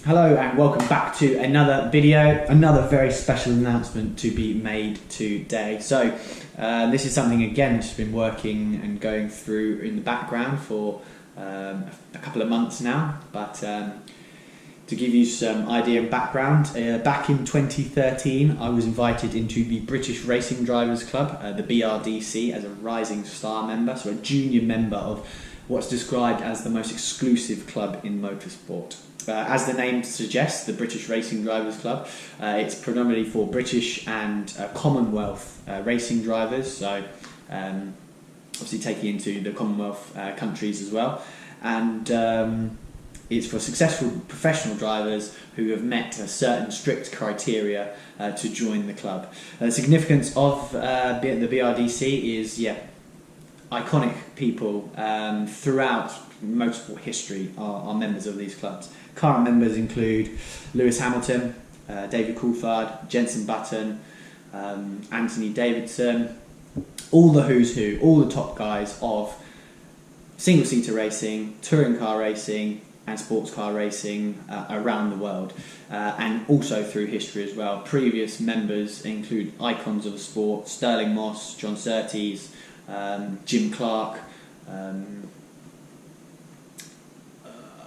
Hello and welcome back to another video, another very special announcement to be made today. So this is something again that's been working and going through in the background for a couple of months now, but to give you some idea and background, back in 2013 I was invited into the British Racing Drivers Club, the BRDC, as a Rising Star member, so a junior member of what's described as the most exclusive club in motorsport. As the name suggests, the British Racing Drivers Club, it's predominantly for British and Commonwealth racing drivers, so obviously taking into the Commonwealth countries as well, and it's for successful professional drivers who have met a certain strict criteria to join the club. The significance of the BRDC is, iconic people throughout motorsport history are members of these clubs. Current members include Lewis Hamilton, David Coulthard, Jenson Button, Anthony Davidson, all the who's who, all the top guys of single-seater racing, touring car racing and sports car racing around the world, and also through history as well. Previous members include icons of the sport: Sterling Moss, John Surtees, Jim Clark,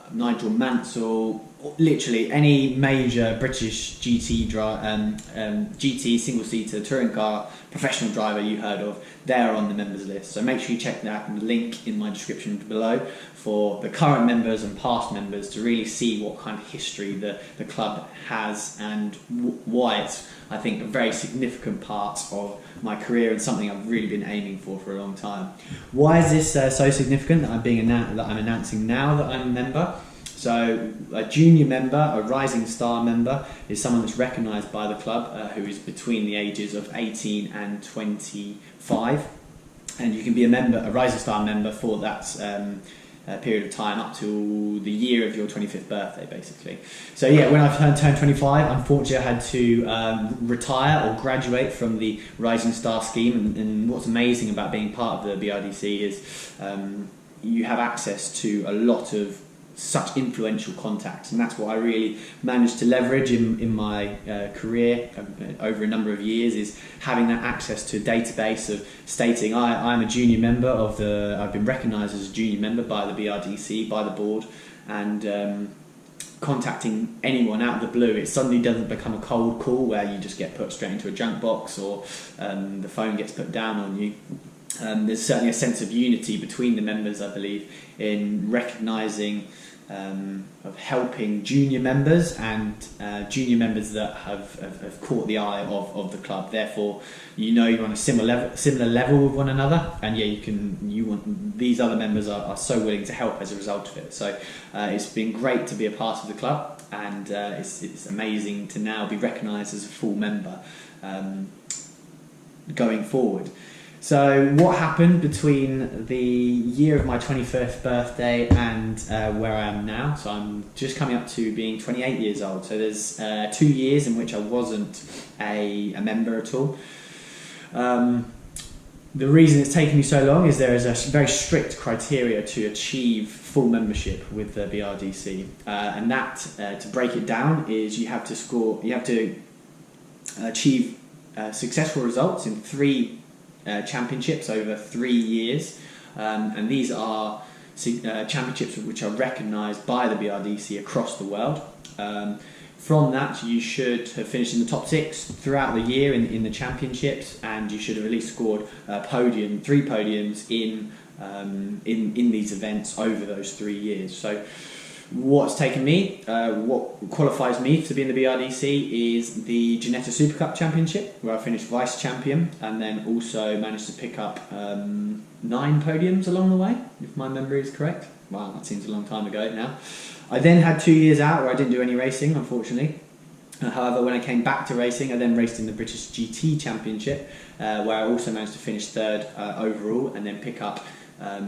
Nigel Mansell, literally any major British GT single-seater touring car professional driver you heard of, they're on the members list. So make sure you check that link in my description below for the current members and past members to really see what kind of history the club has and why it's, I think, a very significant part of my career and something I've really been aiming for a long time. Why is this so significant that I'm announcing now that I'm a member? So a junior member, a Rising Star member, is someone that's recognised by the club who is between the ages of 18 and 25, and you can be a Rising Star member for that period of time up to the year of your 25th birthday, basically. So yeah, when I turned 25, unfortunately I had to retire or graduate from the Rising Star scheme, and what's amazing about being part of the BRDC is you have access to a lot of such influential contacts, and that's what I really managed to leverage in my career over a number of years, is having that access to a database of stating I'm a junior member of I've been recognised as a junior member by the BRDC, by the board, and contacting anyone out of the blue. It suddenly doesn't become a cold call where you just get put straight into a junk box or the phone gets put down on you. There's certainly a sense of unity between the members, I believe, in recognising of helping junior members and junior members that have caught the eye of the club. Therefore, you're on a similar level with one another, and these other members are so willing to help as a result of it. So it's been great to be a part of the club, and it's amazing to now be recognised as a full member going forward. So what happened between the year of my 21st birthday and where I am now? So I'm just coming up to being 28 years old. So there's 2 years in which I wasn't a member at all. The reason it's taken me so long is there is a very strict criteria to achieve full membership with the BRDC, and that, to break it down, is you have to achieve successful results in 3 championships over 3 years, and these are championships which are recognised by the BRDC across the world. From that, you should have finished in the top 6 throughout the year in the championships, and you should have at least scored 3 podiums in these events over those 3 years. So what's taken me, what qualifies me to be in the BRDC is the Ginetta Super Cup Championship, where I finished vice champion, and then also managed to pick up 9 podiums along the way, if my memory is correct. Wow, that seems a long time ago now. I then had 2 years out where I didn't do any racing, unfortunately. However, when I came back to racing, I then raced in the British GT Championship, where I also managed to finish 3rd overall, and then pick up I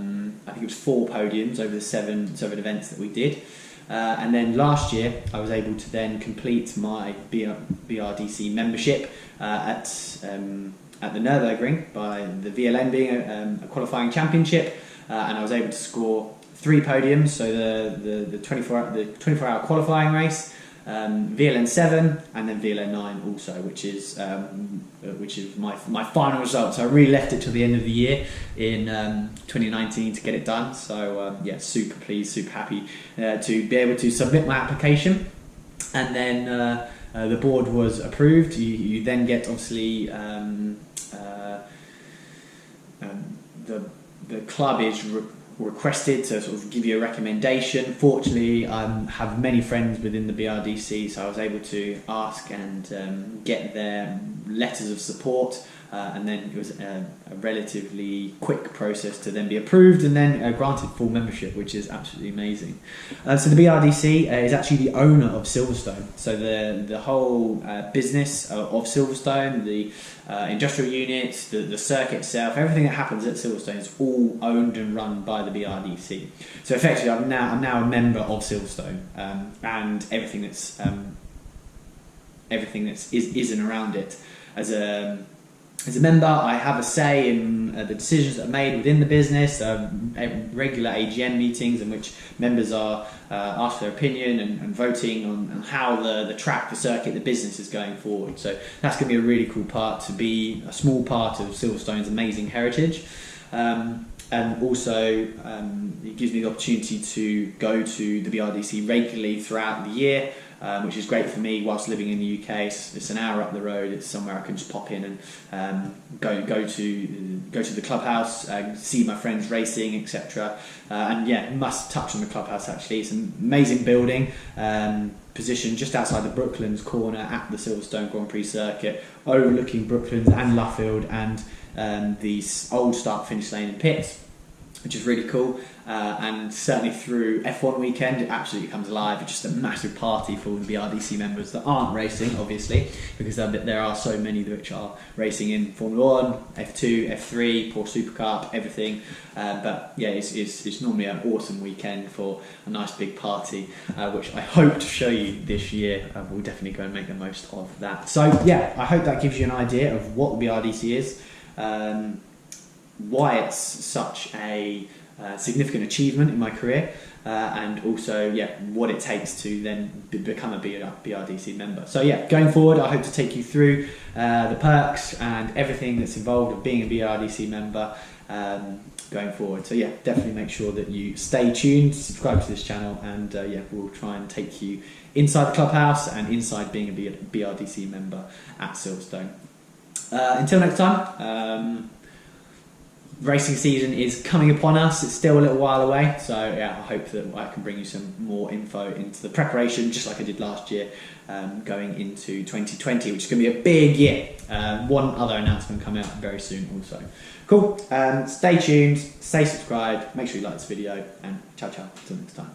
think it was 4 podiums over the 7 events that we did. And then last year I was able to then complete my BRDC membership at the Nürburgring by the VLN being a qualifying championship, and I was able to score 3 podiums, so the 24-hour qualifying race, VLN7 and then VLN9 also, which is my final result. So I really left it till the end of the year in 2019 to get it done. So yeah, super pleased, super happy to be able to submit my application, and then the board was approved. You then get obviously the club is requested to sort of give you a recommendation. Fortunately, I have many friends within the BRDC, so I was able to ask and get their letters of support, and then it was a relatively quick process to then be approved and then granted full membership, which is absolutely amazing. So the BRDC is actually the owner of Silverstone, so the whole business of Silverstone, the industrial units, the circuit itself, everything that happens at Silverstone is all owned and run by the BRDC. So effectively, I'm now a member of Silverstone, and everything that's is and around it. As a member, I have a say in the decisions that are made within the business, regular AGM meetings in which members are asked their opinion and voting on how the track, the circuit, the business is going forward. So that's going to be a really cool part, to be a small part of Silverstone's amazing heritage. And also it gives me the opportunity to go to the BRDC regularly throughout the year, which is great for me whilst living in the UK. It's an hour up the road. It's somewhere I can just pop in and go to the clubhouse, see my friends racing, etc. And yeah, must touch on the clubhouse actually. It's an amazing building, positioned just outside the Brooklands corner at the Silverstone Grand Prix circuit, overlooking Brooklands and Luffield and the old start-finish lane in pits, which is really cool. And certainly through F1 weekend, it absolutely comes alive. It's just a massive party for all the BRDC members that aren't racing, obviously, because there are so many which are racing in Formula 1, F2, F3, Porsche Supercar, everything. But yeah, it's normally an awesome weekend for a nice big party, which I hope to show you this year. We'll definitely go and make the most of that. So yeah, I hope that gives you an idea of what the BRDC is, why it's such a significant achievement in my career, and also what it takes to then become a BRDC member. So yeah, going forward, I hope to take you through the perks and everything that's involved with being a BRDC member going forward. So yeah, definitely make sure that you stay tuned, subscribe to this channel, and we'll try and take you inside the clubhouse and inside being a BRDC member at Silverstone. Until next time, racing season is coming upon us. It's still a little while away, so yeah, I hope that I can bring you some more info into the preparation, just like I did last year, going into 2020, which is going to be a big year. One other announcement coming out very soon also. Cool. Stay tuned, stay subscribed, make sure you like this video, and ciao ciao, until next time.